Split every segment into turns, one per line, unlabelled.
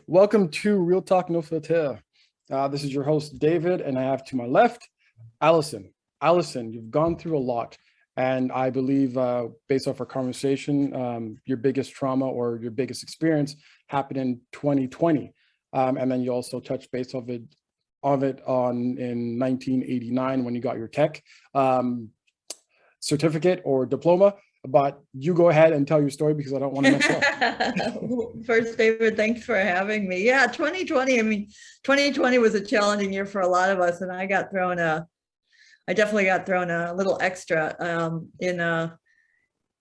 Welcome to Real Talk No Filter. This is your host, David, and I have to my left, Allison. Allison, you've gone through a lot, and I believe, based off our conversation, your biggest trauma or your biggest experience happened in 2020, and then you also touched base of it on in 1989 when you got your tech certificate or diploma. But you go ahead and tell your story because I don't want to mess up.
First, David, thanks for having me. Yeah, 2020. 2020 was a challenging year for a lot of us, and I definitely got thrown a little extra. In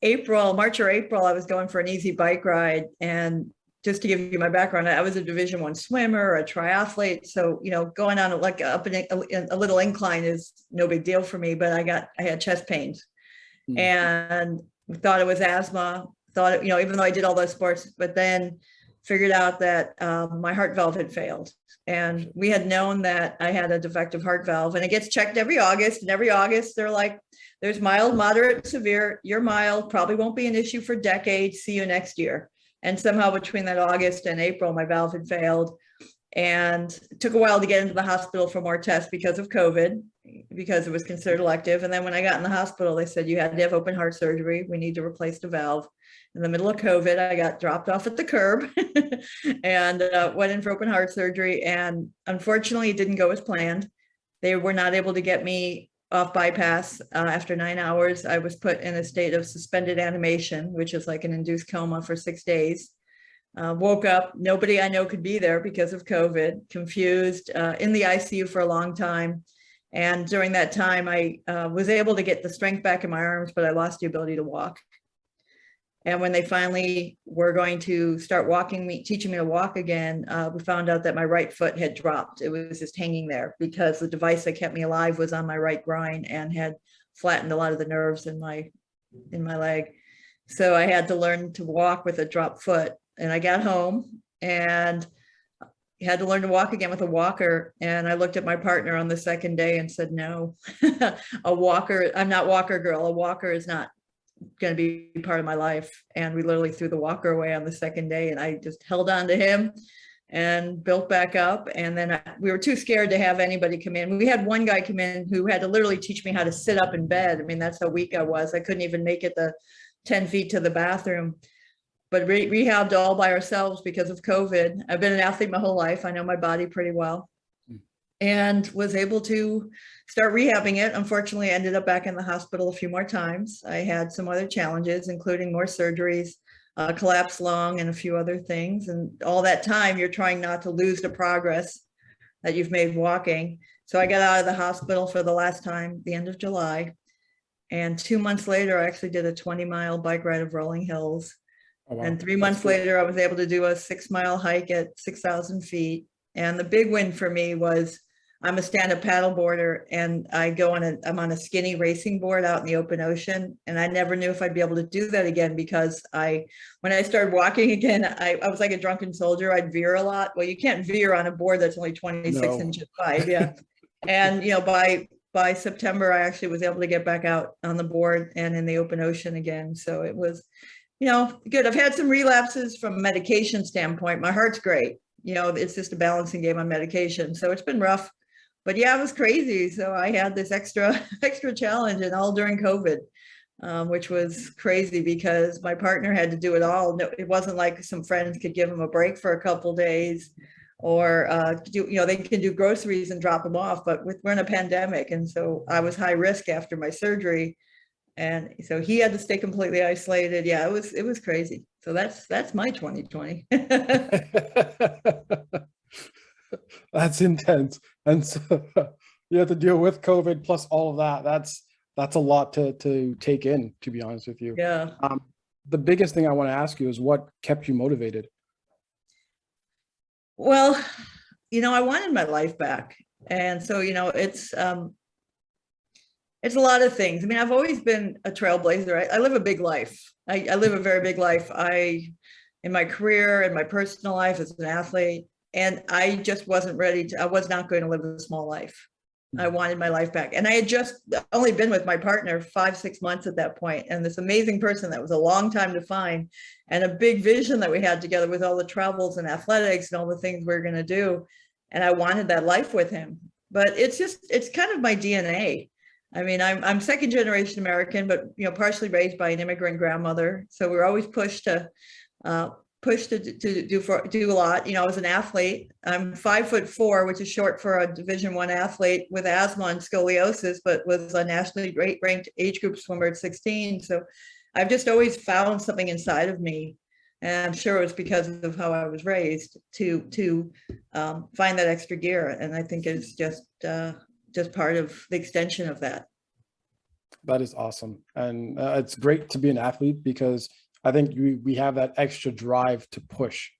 March or April, I was going for an easy bike ride, and just to give you my background, I was a Division I swimmer, a triathlete. So going on like up a little incline is no big deal for me. But I had chest pains, and thought it was asthma, even though I did all those sports, but then figured out that my heart valve had failed. And we had known that I had a defective heart valve, and it gets checked every August. And every August, they're like, there's mild, moderate, severe. You're mild, probably won't be an issue for decades. See you next year. And somehow between that August and April, my valve had failed. And it took a while to get into the hospital for more tests because of COVID, because it was considered elective. And then when I got in the hospital, they said, you had to have open heart surgery. We need to replace the valve. In the middle of COVID, I got dropped off at the curb and went in for open heart surgery. And unfortunately, it didn't go as planned. They were not able to get me off bypass. After 9 hours, I was put in a state of suspended animation, which is like an induced coma for 6 days. Woke up, nobody I know could be there because of COVID, confused, in the ICU for a long time. And during that time, I was able to get the strength back in my arms, but I lost the ability to walk. And when they finally were going to start teaching me to walk again, we found out that my right foot had dropped. It was just hanging there because the device that kept me alive was on my right groin and had flattened a lot of the nerves in my leg. So I had to learn to walk with a dropped foot. And I got home and had to learn to walk again with a walker. And I looked at my partner on the second day and said, no, a walker, I'm not walker girl. A walker is not going to be part of my life. And we literally threw the walker away on the second day. And I just held on to him and built back up. And then we were too scared to have anybody come in. We had one guy come in who had to literally teach me how to sit up in bed. That's how weak I was. I couldn't even make it the 10 feet to the bathroom. But rehabbed all by ourselves because of COVID. I've been an athlete my whole life. I know my body pretty well and was able to start rehabbing it. Unfortunately, I ended up back in the hospital a few more times. I had some other challenges, including more surgeries, collapsed lung, and a few other things. And all that time, you're trying not to lose the progress that you've made walking. So I got out of the hospital for the last time, the end of July. And 2 months later, I actually did a 20-mile bike ride of rolling hills. Oh, wow. And 3 months later, I was able to do a 6-mile hike at 6,000 feet. And the big win for me was I'm a stand-up paddleboarder, and I'm on a skinny racing board out in the open ocean. And I never knew if I'd be able to do that again because when I started walking again, I was like a drunken soldier. I'd veer a lot. Well, you can't veer on a board that's only 26 inches wide. Yeah. And, by September, I actually was able to get back out on the board and in the open ocean again. So it was, good. I've had some relapses from a medication standpoint. My heart's great. It's just a balancing game on medication. So it's been rough, but yeah, it was crazy. So I had this extra challenge, and all during COVID, which was crazy because my partner had to do it all. No, it wasn't like some friends could give him a break for a couple of days or they can do groceries and drop them off, but we're in a pandemic. And so I was high risk after my surgery. And so he had to stay completely isolated. Yeah, it was crazy. So that's my 2020.
That's intense. And so you have to deal with COVID plus all of that. That's a lot to take in, to be honest with you.
Yeah.
The biggest thing I want to ask you is what kept you motivated?
Well, I wanted my life back. And so, it's a lot of things. I've always been a trailblazer. I live a big life. I live a very big life. In my career and my personal life as an athlete, and I just wasn't ready I was not going to live a small life. I wanted my life back. And I had just only been with my partner 5-6 months at that point, and this amazing person that was a long time to find, and a big vision that we had together with all the travels and athletics and all the things we were going to do. And I wanted that life with him. But it's kind of my DNA. I mean, I'm second generation American, but partially raised by an immigrant grandmother. So we were always pushed to do a lot. I was an athlete. I'm 5'4", which is short for a Division I athlete with asthma and scoliosis, but was a nationally ranked age group swimmer at 16. So I've just always found something inside of me, and I'm sure it was because of how I was raised to find that extra gear. And I think it's just part of the extension of that.
That is awesome, and it's great to be an athlete, because I think we have that extra drive to push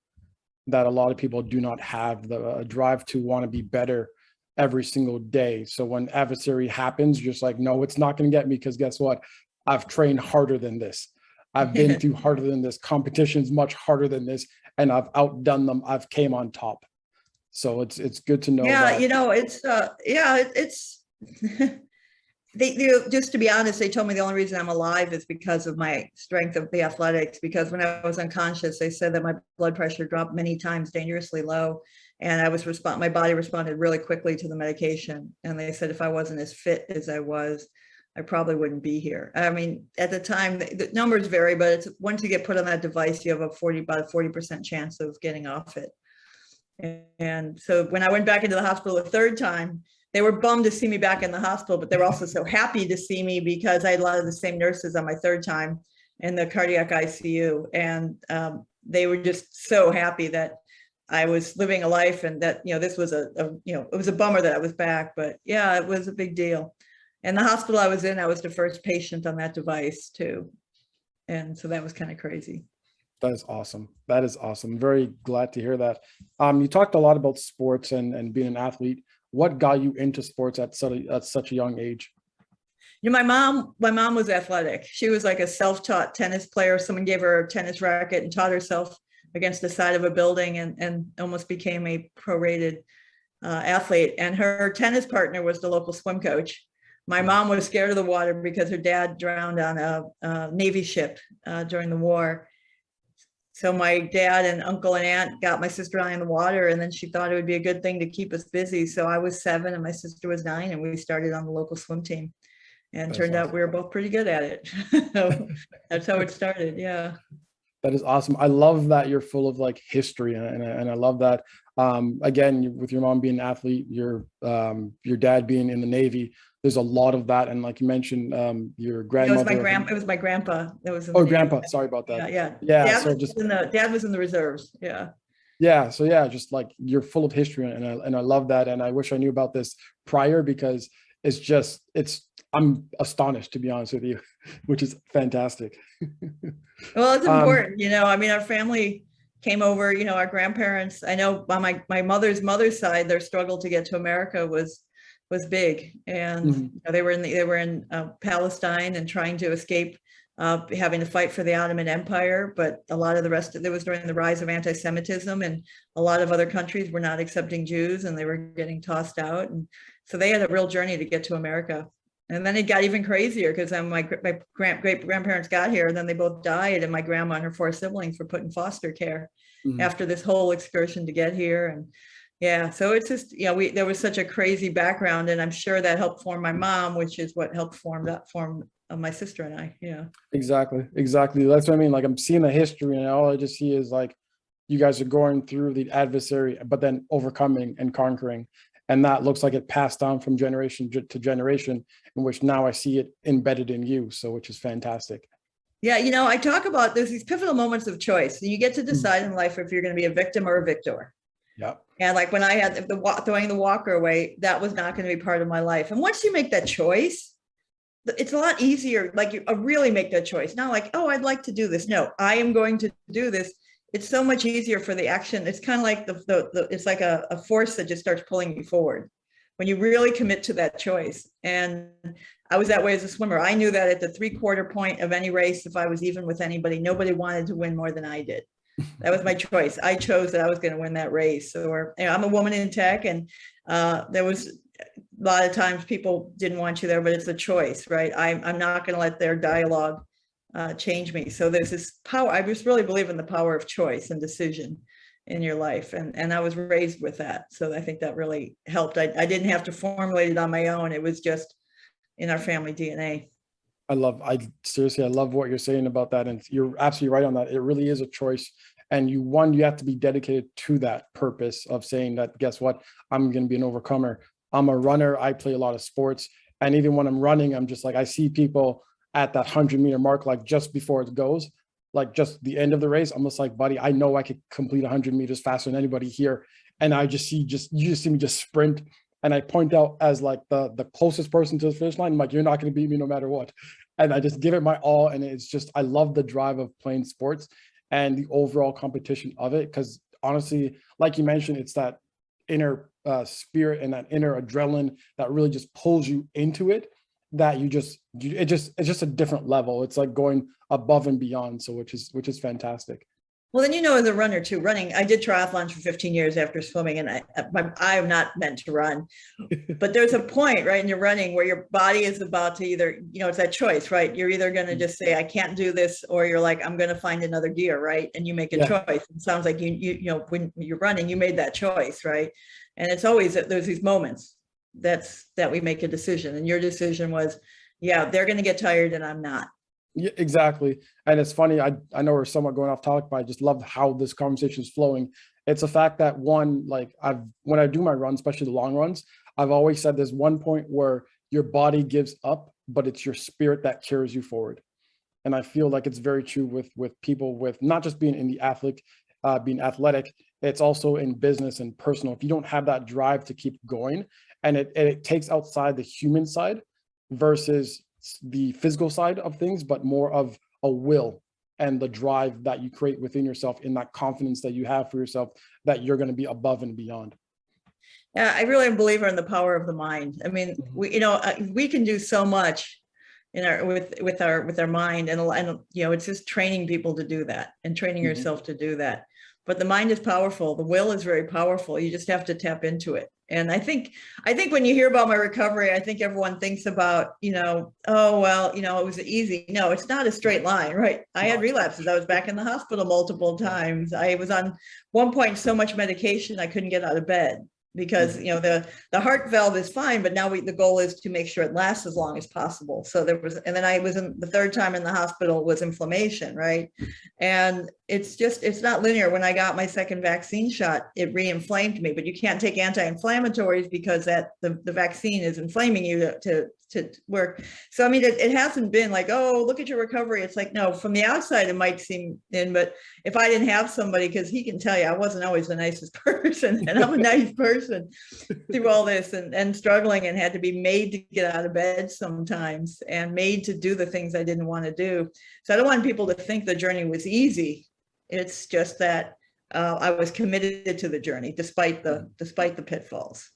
that a lot of people do not have, the drive to want to be better every single day. So when adversary happens, you're just like, no, it's not going to get me, because guess what? I've trained harder than this. I've been through harder than this. Competition's much harder than this, and I've outdone them. I've came on top. So it's good to know.
Yeah,
that.
it's they just to be honest, they told me the only reason I'm alive is because of my strength of the athletics, because when I was unconscious, they said that my blood pressure dropped many times dangerously low, and my body responded really quickly to the medication. And they said if I wasn't as fit as I was, I probably wouldn't be here. I mean, at the time, the numbers vary, but it's once you get put on that device, you have about a 40% chance of getting off it. And so when I went back into the hospital a third time, they were bummed to see me back in the hospital, but they were also so happy to see me because I had a lot of the same nurses on my third time in the cardiac ICU. And they were just so happy that I was living a life, and that, this was it was a bummer that I was back, but yeah, it was a big deal. And the hospital I was in, I was the first patient on that device too. And so that was kind of crazy.
That is awesome. That is awesome. Very glad to hear that. You talked a lot about sports and being an athlete. What got you into sports at such a young age?
My mom was athletic. She was like a self-taught tennis player. Someone gave her a tennis racket and taught herself against the side of a building, and almost became a prorated athlete. And her tennis partner was the local swim coach. My mom was scared of the water because her dad drowned on a Navy ship during the war. So my dad and uncle and aunt got my sister and I in the water, and then she thought it would be a good thing to keep us busy. So I was 7 and my sister was 9, and we started on the local swim team, and
That's
turned
awesome.
out we were both pretty good at it. So that's how it started. Yeah.
That is awesome. I love that you're full of like history, and I love that. Again, with your mom being an athlete, your dad being in the Navy, there's a lot of that. And like you mentioned, your grandmother.
It was my grandpa. That was.
Grandpa. Sorry about that.
Yeah.
Yeah.
Dad was in the reserves. Yeah.
Yeah. So yeah, just like you're full of history, and I love that. And I wish I knew about this prior, because I'm astonished, to be honest with you, which is fantastic.
Well, it's important, I mean, our family came over, our grandparents, I know on my mother's side, their struggle to get to America was big. And they were in Palestine and trying to escape having to fight for the Ottoman Empire. But a lot of the rest of it was during the rise of anti-Semitism, and a lot of other countries were not accepting Jews, and they were getting tossed out. And so they had a real journey to get to America. And then it got even crazier, because then my great grandparents got here, and then they both died, and my grandma and her 4 siblings were put in foster care after this whole excursion to get here. And yeah, so it's just, there was such a crazy background, and I'm sure that helped form my mom, which is what helped form my sister and I. Yeah. Exactly.
That's what I mean. Like, I'm seeing the history, and all I just see is like, you guys are going through the adversary, but then overcoming and conquering. And that looks like it passed down from generation to generation, in which now I see it embedded in you. So, which is fantastic.
Yeah. I talk about there's these pivotal moments of choice. You get to decide in life if you're going to be a victim or a victor.
Yeah.
And like when I had throwing the walker away, that was not going to be part of my life. And once you make that choice, it's a lot easier. Like, you really make that choice. Not like, oh, I'd like to do this. No, I am going to do this. It's so much easier for the action. It's kind of like it's like a force that just starts pulling you forward when you really commit to that choice. And I was that way as a swimmer. I knew that at the 3/4 point of any race, if I was even with anybody, nobody wanted to win more than I did. That was my choice. I chose that I was going to win that race. Or I'm a woman in tech, and there was a lot of times people didn't want you there, but it's a choice, right? I'm not going to let their dialogue change me. So there's this power. I just really believe in the power of choice and decision in your life. And I was raised with that. So I think that really helped. I didn't have to formulate it on my own. It was just in our family DNA.
I seriously, I love what you're saying about that. And you're absolutely right on that. It really is a choice. And you have to be dedicated to that purpose of saying that, guess what? I'm going to be an overcomer. I'm a runner. I play a lot of sports. And even when I'm running, I'm just like, I see people at that 100-meter mark, like just before it goes, like just the end of the race. I'm just like, buddy, I know I could complete 100 meters faster than anybody here. And you just see me just sprint. And I point out as like the closest person to the finish line. I'm like, you're not going to beat me no matter what. And I just give it my all. And it's just, I love the drive of playing sports and the overall competition of it. Because honestly, like you mentioned, it's that inner spirit and that inner adrenaline that really just pulls you into it, that it's just a different level. It's like going above and beyond. So which is fantastic.
Well, then, as a runner too, running, I did triathlons for 15 years after swimming, and I am not meant to run, but there's a point, right, in your running where your body is about to either, it's that choice, right? You're either going to just say, I can't do this, or you're like, I'm going to find another gear, right? And you make a choice. It sounds like when you're running, you made that choice, right? And it's always that there's these moments that we make a decision, and your decision was, yeah, they're going to get tired and I'm not.
Yeah, exactly. And it's funny, I know we're somewhat going off topic, but I just love how this conversation is flowing. It's a fact that when I do my runs, especially the long runs, I've always said there's one point where your body gives up, but it's your spirit that carries you forward. And I feel like it's very true with people, with not just being in the being athletic, it's also in business and personal. If you don't have that drive to keep going, and it takes outside the human side versus the physical side of things, but more of a will and the drive that you create within yourself, in that confidence that you have for yourself, that you're going to be above and beyond.
Yeah, I really am a believer in the power of the mind. I mean, we can do so much with our mind, and it's just training people to do that and training yourself to do that. But the mind is powerful. The will is very powerful. You just have to tap into it. And I think when you hear about my recovery, I think everyone thinks about, oh, well, it was easy. No, it's not a straight line, right? I had relapses. I was back in the hospital multiple times. I was on one point so much medication I couldn't get out of bed, because the heart valve is fine, but now the goal is to make sure it lasts as long as possible. So and then I was the third time in the hospital was inflammation, right? And it's not linear. When I got my second vaccine shot, it re-inflamed me, but you can't take anti-inflammatories because the vaccine is inflaming you to work. So, I mean, it hasn't been like, oh, look at your recovery. It's like, no, from the outside, it might seem thin, but if I didn't have somebody, because he can tell you, I wasn't always the nicest person, and I'm a nice person through all this and struggling, and had to be made to get out of bed sometimes, and made to do the things I didn't want to do. So I don't want people to think the journey was easy. It's just that I was committed to the journey despite the pitfalls.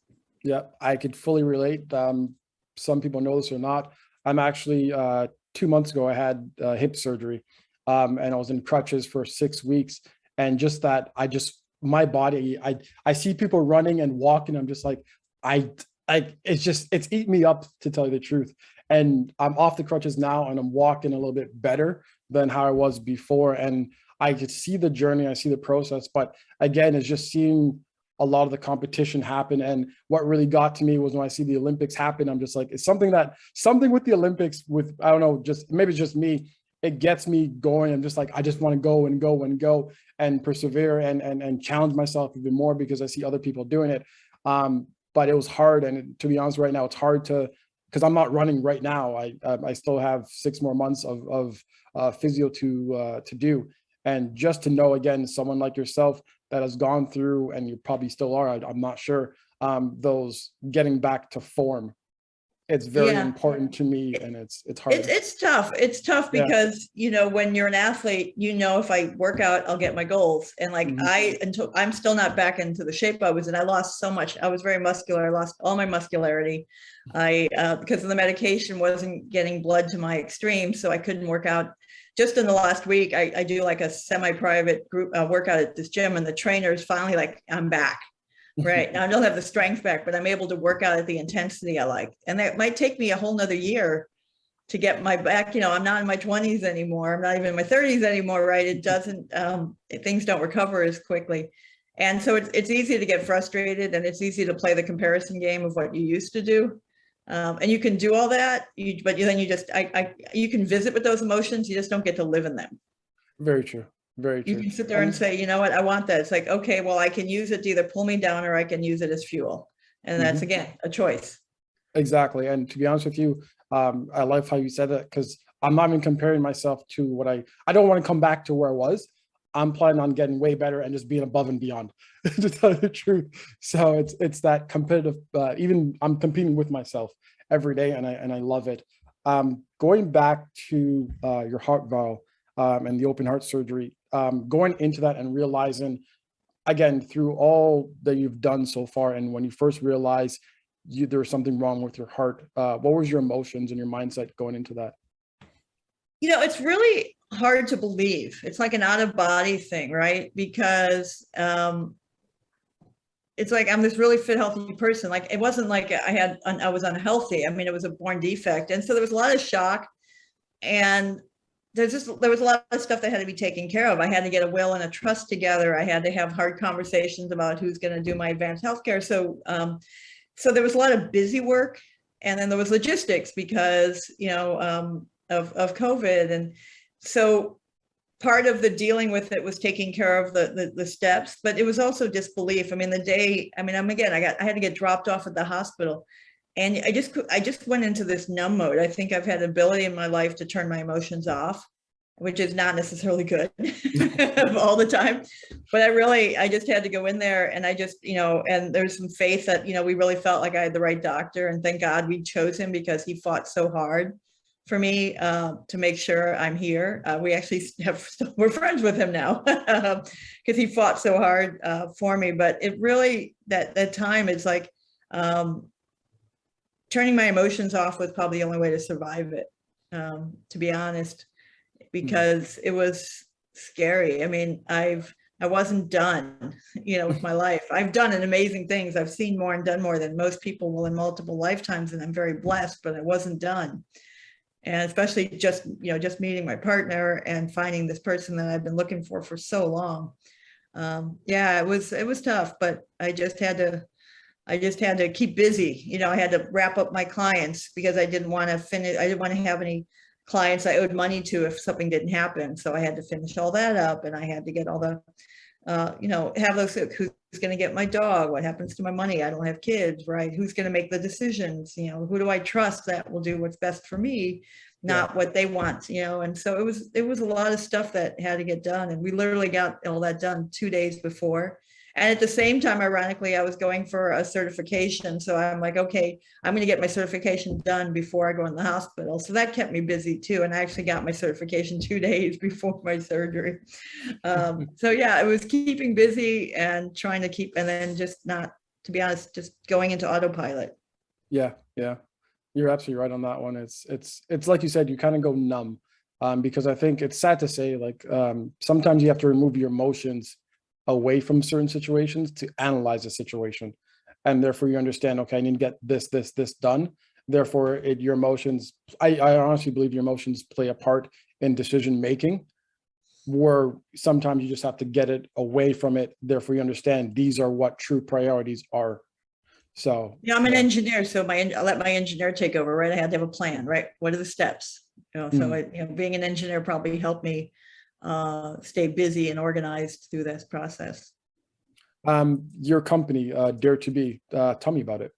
Yeah, I could fully relate. Some people know this or not. I'm actually 2 months ago, I had hip surgery, and I was in crutches for 6 weeks. And just that, my body, I see people running and walking. I'm just like, it's eating me up, to tell you the truth. And I'm off the crutches now, and I'm walking a little bit better than how I was before. And I could see the journey, I see the process, but again, it's just seeing a lot of the competition happen. And what really got to me was when I see the Olympics happen, I'm just like, it's something with the Olympics, I don't know, maybe it's just me, it gets me going. I'm just like, I just want to go and go and go and persevere and challenge myself even more, because I see other people doing it. But it was hard. And to be honest, right now, it's hard because I'm not running right now. I still have 6 more months of physio to do. And just to know, again, someone like yourself that has gone through, and you probably still are, I'm not sure, those getting back to form, it's very important to me, and it's hard.
It's tough. It's tough because, when you're an athlete, if I work out, I'll get my goals. And like until I'm still not back into the shape I was in. I lost so much. I was very muscular. I lost all my muscularity. Because of the medication, wasn't getting blood to my extreme, so I couldn't work out. Just in the last week, I do like a semi-private group workout at this gym, and the trainer is finally like, I'm back. Right. Now I don't have the strength back, but I'm able to work out at the intensity I like. And that might take me a whole nother year to get my back. I'm not in my 20s anymore. I'm not even in my 30s anymore, right? It doesn't, things don't recover as quickly. And so it's easy to get frustrated, and it's easy to play the comparison game of what you used to do. And you can do all that, but then you can visit with those emotions. You just don't get to live in them.
Very true. Very
You
true.
can sit there and say, you know what, I want that. It's like, okay, well, I can use it to either pull me down or I can use it as fuel. And that's, again, a choice.
Exactly. And to be honest with you, I love how you said that, because I'm not even comparing myself to what I don't want to come back to where I was. I'm planning on getting way better and just being above and beyond, to tell you the truth. So it's that competitive, even I'm competing with myself every day, and I love it. Going back to your heart valve and the open heart surgery, going into that and realizing, again, through all that you've done so far, and when you first realized there was something wrong with your heart, what was your emotions and your mindset going into that?
It's really hard to believe. It's like an out of body thing, right? Because it's like I'm this really fit, healthy person. Like, it wasn't like I was unhealthy. I mean, it was a born defect. And so there was a lot of shock, and there was a lot of stuff that had to be taken care of. I had to get a will and a trust together. I had to have hard conversations about who's going to do my advanced healthcare. So there was a lot of busy work, and then there was logistics because, of COVID. And so part of the dealing with it was taking care of the steps, but it was also disbelief. I mean, I had to get dropped off at the hospital, and I just went into this numb mode. I think I've had an ability in my life to turn my emotions off, which is not necessarily good all the time. But I just had to go in there, and and there's some faith that, we really felt like I had the right doctor, and thank God we chose him, because he fought so hard for me to make sure I'm here. We actually we're friends with him now, because he fought so hard for me. But it really, that time is like, turning my emotions off was probably the only way to survive it, to be honest, because it was scary. I mean, I wasn't done, with my life. I've done amazing things. I've seen more and done more than most people will in multiple lifetimes, and I'm very blessed, but I wasn't done. And especially just meeting my partner and finding this person that I've been looking for so long. It was tough, but I just had to keep busy. I had to wrap up my clients, because I didn't want to have any clients I owed money to if something didn't happen. So I had to finish all that up, and I had to get all the, have those, who's going to get my dog? What happens to my money? I don't have kids, right? Who's going to make the decisions? Who do I trust that will do what's best for me, not what they want, And so it was a lot of stuff that had to get done. And we literally got all that done 2 days before. And at the same time, ironically, I was going for a certification. So I'm like, okay, I'm going to get my certification done before I go in the hospital. So that kept me busy too. And I actually got my certification 2 days before my surgery. It was keeping busy and trying to keep, and then just not, to be honest, just going into autopilot.
Yeah. You're absolutely right on that one. It's like you said, you kind of go numb, because I think it's sad to say, like, sometimes you have to remove your emotions away from certain situations to analyze a situation, and therefore you understand, okay, I need to get this done. Therefore, your emotions, I honestly believe your emotions play a part in decision making, where sometimes you just have to get it away from it. Therefore, you understand these are what true priorities are. So
I'm an engineer, so I let my engineer take over, right? I had to have a plan, right? What are the steps? So being an engineer probably helped me stay busy and organized through this process.
Your company, Dare to Be, tell me about it.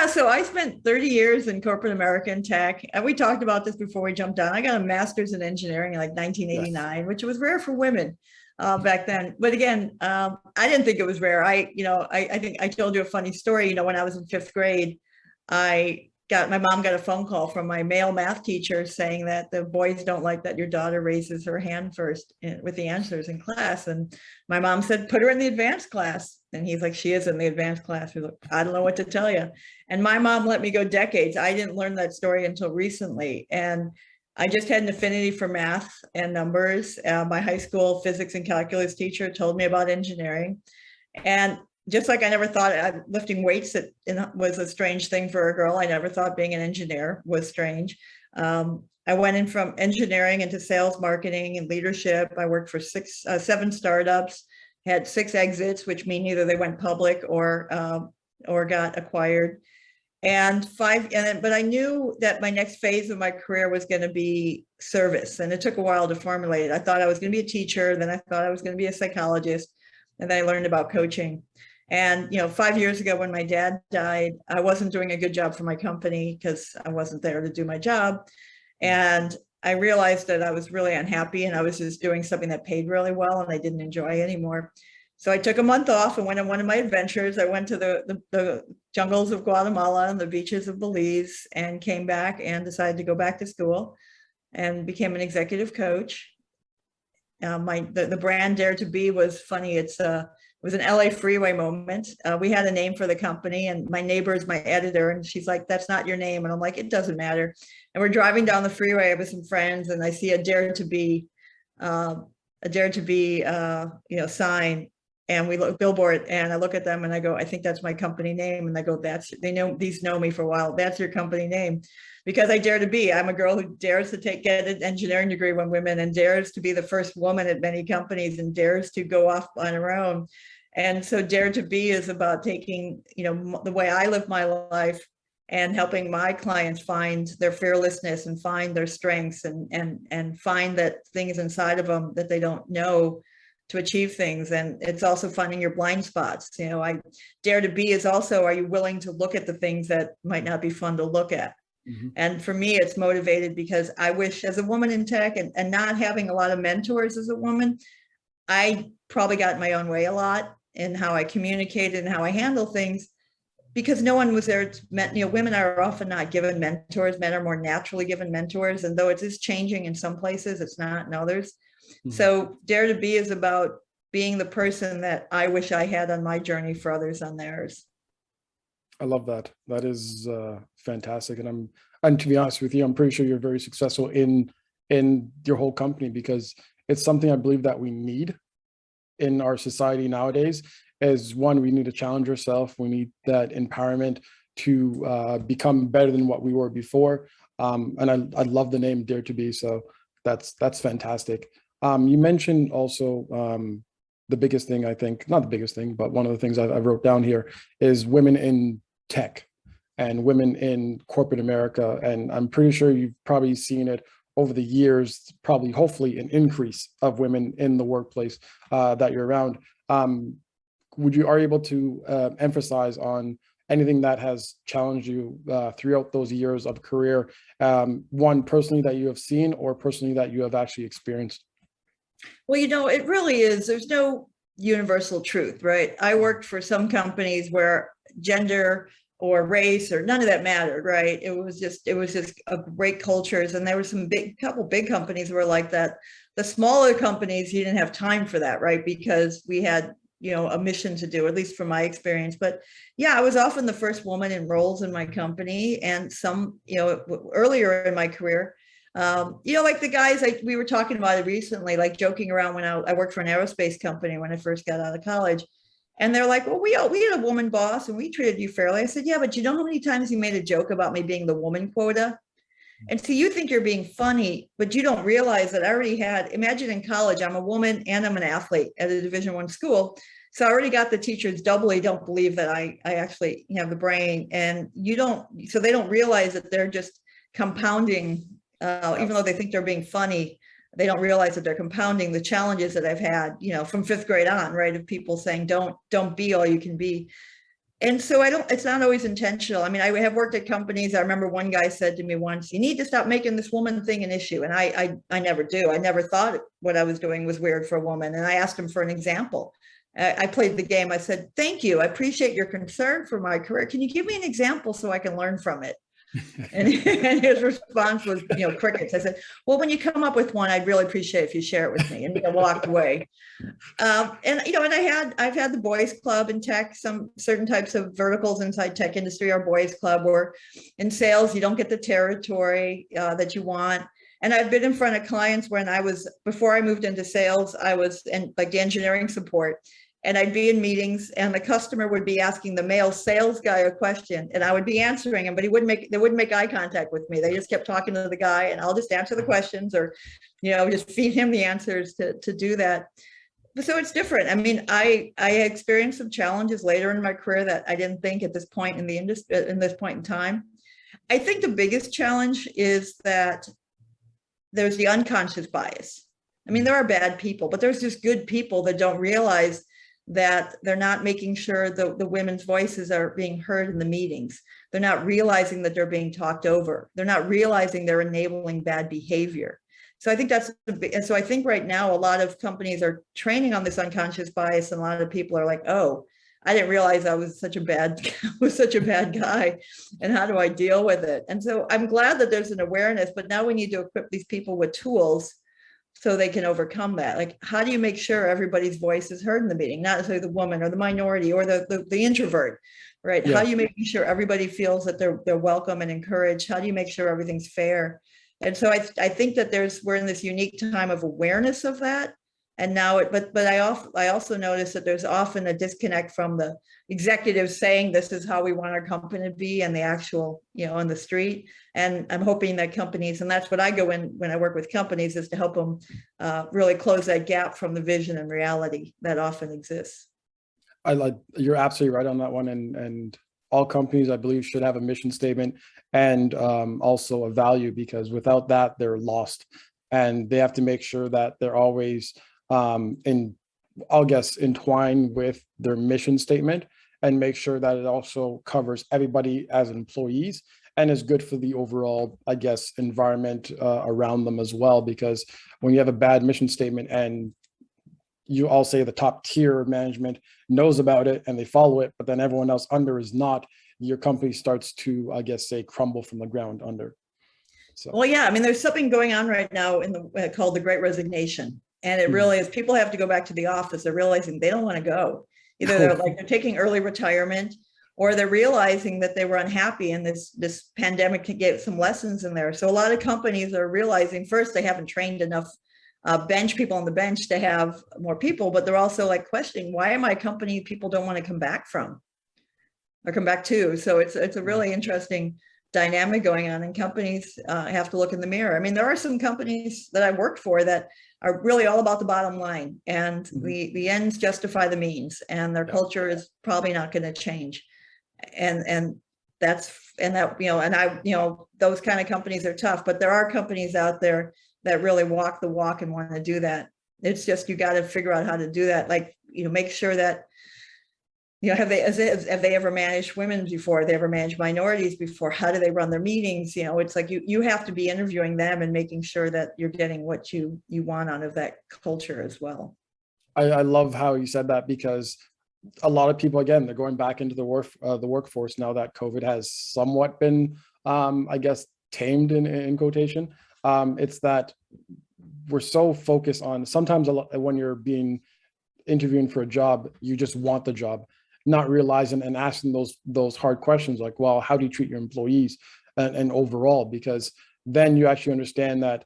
So I spent 30 years in corporate American tech, and we talked about this before we jumped on. I got a master's in engineering in like 1989, which was rare for women back then. But again, I didn't think it was rare. I think I told you a funny story. When I was in 5th grade, my mom got a phone call from my male math teacher saying that the boys don't like that your daughter raises her hand first with the answers in class. And my mom said, put her in the advanced class. And he's like, she is in the advanced class. He's like, I don't know what to tell you. And my mom let me go decades. I didn't learn that story until recently. And I just had an affinity for math and numbers. My high school physics and calculus teacher told me about engineering. And just like I never thought lifting weights was a strange thing for a girl. I never thought being an engineer was strange. I went in from engineering into sales, marketing, and leadership. I worked for seven startups, had 6 exits, which mean either they went public or got acquired. But I knew that my next phase of my career was going to be service, and it took a while to formulate it. I thought I was going to be a teacher, then I thought I was going to be a psychologist, and then I learned about coaching. And 5 years ago, when my dad died, I wasn't doing a good job for my company because I wasn't there to do my job. And I realized that I was really unhappy, and I was just doing something that paid really well, and I didn't enjoy anymore. So I took a month off and went on one of my adventures. I went to the jungles of Guatemala and the beaches of Belize, and came back and decided to go back to school and became an executive coach. The brand Dare to Be was funny. It was an LA freeway moment. We had a name for the company, and my neighbor is my editor, and she's like, "That's not your name." And I'm like, "It doesn't matter." And we're driving down the freeway with some friends, and I see a Dare to Be sign. And we look billboard, and I look at them and I go, "I think that's my company name." And they go, these know me for a while. "That's your company name." Because I dare to be. I'm a girl who dares to get an engineering degree when women, and dares to be the first woman at many companies, and dares to go off on her own. And so Dare to Be is about taking, the way I live my life and helping my clients find their fearlessness and find their strengths and find that things inside of them that they don't know to achieve things. And it's also finding your blind spots. I Dare to Be is also, are you willing to look at the things that might not be fun to look at? Mm-hmm. And for me, it's motivated because I wish, as a woman in tech and not having a lot of mentors as a woman, I probably got in my own way a lot in how I communicated and how I handle things, because no one was there. Women are often not given mentors. Men are more naturally given mentors. And though it is changing in some places, it's not in others. Mm-hmm. So Dare to Be is about being the person that I wish I had on my journey for others on theirs.
I love that. That is fantastic. And to be honest with you, I'm pretty sure you're very successful in your whole company, because it's something I believe that we need in our society nowadays. Is one, we need to challenge ourselves. We need that empowerment to become better than what we were before. And I love the name Dare to Be. So that's fantastic. You mentioned also the biggest thing, I think, not the biggest thing, but one of the things I wrote down here is women in tech and women in corporate America. And I'm pretty sure you've probably seen it over the years, probably, hopefully, an increase of women in the workplace that you're around. Are you able to emphasize on anything that has challenged you throughout those years of career, one personally that you have seen, or personally that you have actually experienced?
Well, it really is. There's no universal truth, right? I worked for some companies where gender or race or none of that mattered, right? It was just great cultures. And there were couple big companies were like that. The smaller companies, you didn't have time for that, right? Because we had, a mission to do, at least from my experience. But yeah, I was often the first woman in roles in my company, and some, earlier in my career, like the guys we were talking about it recently, like joking around when I worked for an aerospace company when I first got out of college. And they're like, "Well, we had a woman boss and we treated you fairly." I said, "Yeah, but you know how many times you made a joke about me being the woman quota?" And so you think you're being funny, but you don't realize that I already imagine in college, I'm a woman and I'm an athlete at a Division I school. So I already got the teachers doubly don't believe that I actually have the brain. And so they don't realize that they're just compounding, even though they think they're being funny, they don't realize that they're compounding the challenges that I've had, from 5th grade on, right? Of people saying, don't be all you can be. And so it's not always intentional. I mean, I have worked at companies. I remember one guy said to me once, "You need to stop making this woman thing an issue." And I never do. I never thought what I was doing was weird for a woman. And I asked him for an example. I played the game. I said, "Thank you. I appreciate your concern for my career. Can you give me an example so I can learn from it?" And his response was, crickets. I said, "Well, when you come up with one, I'd really appreciate if you share it with me." And walked away. And I've had the boys club in tech. Some certain types of verticals inside tech industry are boys club, where in sales, you don't get the territory that you want. And I've been in front of clients before I moved into sales, I was in like the engineering support. and I'd be in meetings and the customer would be asking the male sales guy a question and I would be answering him, but they wouldn't make eye contact with me. They just kept talking to the guy and I'll just answer the questions or, just feed him the answers to do that. So it's different. I mean, I experienced some challenges later in my career that I didn't think at this point in the industry, in this point in time. I think the biggest challenge is that there's the unconscious bias. I mean, there are bad people, but there's just good people that don't realize that they're not making sure the women's voices are being heard in the meetings. They're not realizing that they're being talked over. They're not realizing they're enabling bad behavior. So I think I think right now a lot of companies are training on this unconscious bias, and a lot of people are like, oh, I didn't realize I was such a bad guy, and how do I deal with it? And so I'm glad that there's an awareness, but now we need to equip these people with tools so they can overcome that. Like, how do you make sure everybody's voice is heard in the meeting, not necessarily the woman or the minority or the introvert, right? Yeah. How do you make sure everybody feels that they're welcome and encouraged? How do you make sure everything's fair? And so I think that we're in this unique time of awareness of that. And now, but I also notice that there's often a disconnect from the executives saying this is how we want our company to be and the actual, on the street. And I'm hoping that companies, and that's what I go in when I work with companies, is to help them really close that gap from the vision and reality that often exists.
You're absolutely right on that one. And all companies, I believe, should have a mission statement and also a value, because without that, they're lost. And they have to make sure that they're always entwined with their mission statement, and make sure that it also covers everybody as employees and is good for the overall, environment around them as well. Because when you have a bad mission statement and you all say the top tier management knows about it and they follow it, but then everyone else under is not, your company starts to, crumble from the ground under. So.
Well, yeah, I mean, there's something going on right now called the Great Resignation. And it really is, people have to go back to the office. They're realizing they don't want to go. Either they're taking early retirement, or they're realizing that they were unhappy, and this pandemic can get some lessons in there. So a lot of companies are realizing, first, they haven't trained enough people on the bench to have more people, but they're also questioning, why am I a company people don't want to come back from or come back to? So it's a really interesting dynamic going on, and companies have to look in the mirror. I mean, there are some companies that I worked for that are really all about the bottom line, and the ends justify the means, and their culture is probably not going to change. And those kind of companies are tough, but there are companies out there that really walk the walk and want to do that. It's just, you got to figure out how to do that. Make sure that, have they ever managed women before? Have they ever managed minorities before? How do they run their meetings? It's like you have to be interviewing them and making sure that you're getting what you want out of that culture as well.
I love how you said that, because a lot of people, again, they're going back into the workforce now that COVID has somewhat been, tamed in quotation. It's that we're so focused on, sometimes when you're being interviewing for a job, you just want the job, not realizing and asking those hard questions like, well, how do you treat your employees and overall? Because then you actually understand that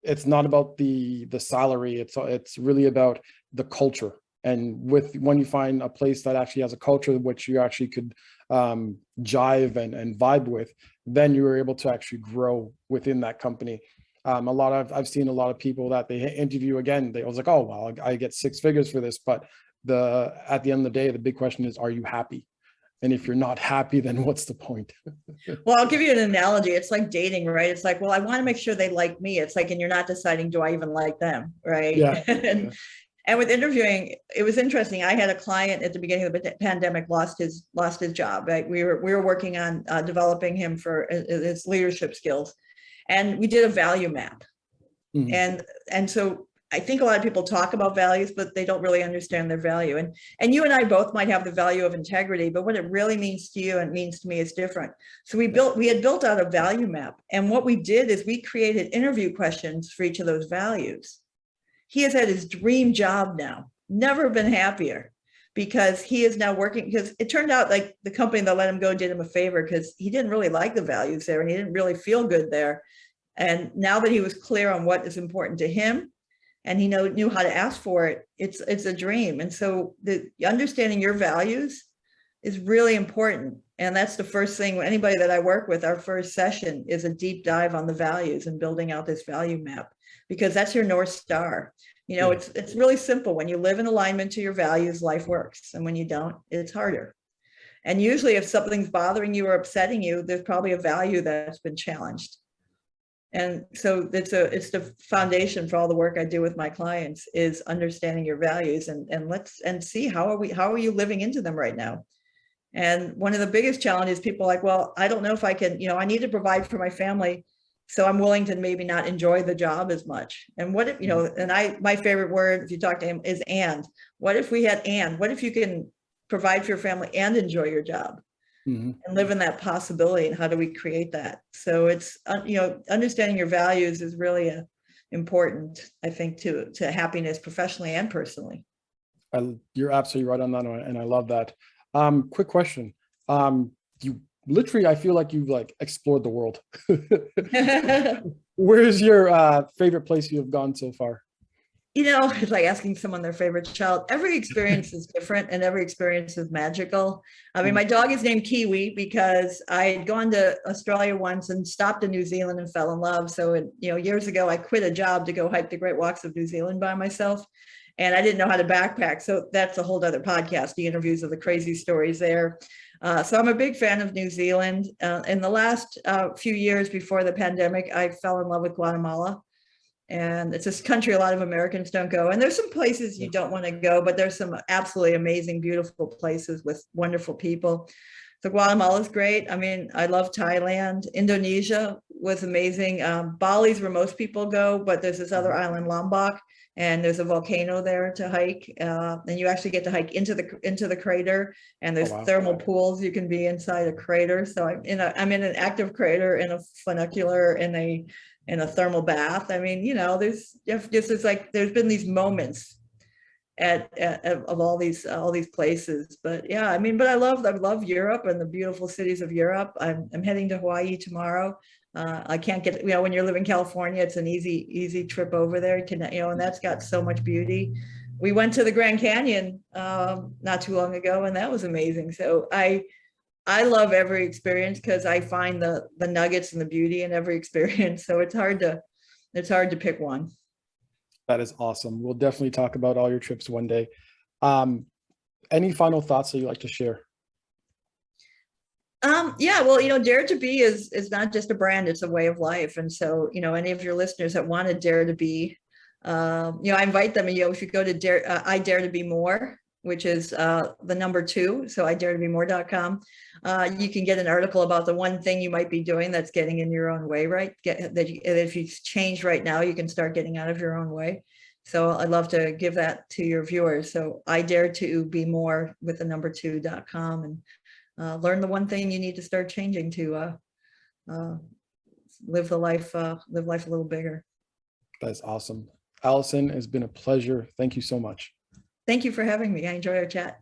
it's not about the salary, it's really about the culture. And when you find a place that actually has a culture which you actually could jive and vibe with, then you are able to actually grow within that company. I've seen a lot of people that they interview again. They was like, oh, well, I get 6 figures for this, but at the end of the day, the big question is, are you happy? And if you're not happy, then what's the point?
Well, I'll give you an analogy. It's like dating, right? It's like, well, I want to make sure they like me. It's like, and you're not deciding, do I even like them, right?
Yeah.
And with interviewing, it was interesting. I had a client at the beginning of the pandemic lost his job. Right? We were working on developing him for his leadership skills, and we did a value map. And so I think a lot of people talk about values, but they don't really understand their value. And you and I both might have the value of integrity, but what it really means to you and means to me is different. So we had built out a value map, and what we did is we created interview questions for each of those values. He has had his dream job now, never been happier, because he is now working, because it turned out like the company that let him go did him a favor, because he didn't really like the values there and he didn't really feel good there. And now that he was clear on what is important to him, and he knew how to ask for it, it's a dream. And so the understanding your values is really important. And that's the first thing, anybody that I work with, our first session is a deep dive on the values and building out this value map, because that's your North Star. It's really simple. When you live in alignment to your values, life works. And when you don't, it's harder. And usually if something's bothering you or upsetting you, there's probably a value that's been challenged. And so it's the foundation for all the work I do with my clients, is understanding your values and see how are you living into them right now. And one of the biggest challenges, people are like, well, I don't know if I can, I need to provide for my family, so I'm willing to maybe not enjoy the job as much. And what if, my favorite word, if you talk to him, is and. What if we had what if you can provide for your family and enjoy your job? And live in that possibility, and how do we create that? So it's, understanding your values is really important, I think, to happiness professionally and personally.
You're absolutely right on that one, and I love that. Quick question. You literally, I feel like you've explored the world. Where's your favorite place you have gone so far?
It's like asking someone their favorite child. Every experience is different, and every experience is magical. I mean, my dog is named Kiwi because I had gone to Australia once and stopped in New Zealand and fell in love. So, years ago, I quit a job to go hike the Great Walks of New Zealand by myself. And I didn't know how to backpack. So that's a whole other podcast, the interviews of the crazy stories there. So I'm a big fan of New Zealand. In the last few years before the pandemic, I fell in love with Guatemala. And it's this country a lot of Americans don't go. And there's some places you don't want to go, but there's some absolutely amazing, beautiful places with wonderful people. So Guatemala is great. I mean, I love Thailand. Indonesia was amazing. Bali's where most people go, but there's this other island, Lombok, and there's a volcano there to hike. And you actually get to hike into the crater, and there's thermal pools. You can be inside a crater. So I'm in an active crater, in a funicular, in a thermal bath. I mean, there's been these moments of all these places. But yeah, I mean, but I love Europe and the beautiful cities of Europe. I'm heading to Hawaii tomorrow. I can't get, when you live in California, it's an easy trip over there. And that's got so much beauty. We went to the Grand Canyon not too long ago, and that was amazing. So I love every experience, because I find the nuggets and the beauty in every experience. So it's hard to pick one.
That is awesome. We'll definitely talk about all your trips one day. Any final thoughts that you'd like to share?
Yeah, well, Dare to Be is not just a brand, it's a way of life. And so, any of your listeners that want to dare to be, I invite them, if you go to I Dare to Be More, which is the number 2, so idaretobemore.com, you can get an article about the one thing you might be doing that's getting in your own way, right? If you change right now, you can start getting out of your own way. So I'd love to give that to your viewers. So I Dare to Be More with the number 2.com, and learn the one thing you need to start changing to live life a little bigger.
That's awesome. Alison, it's been a pleasure. Thank you so much.
Thank you for having me. I enjoy our chat.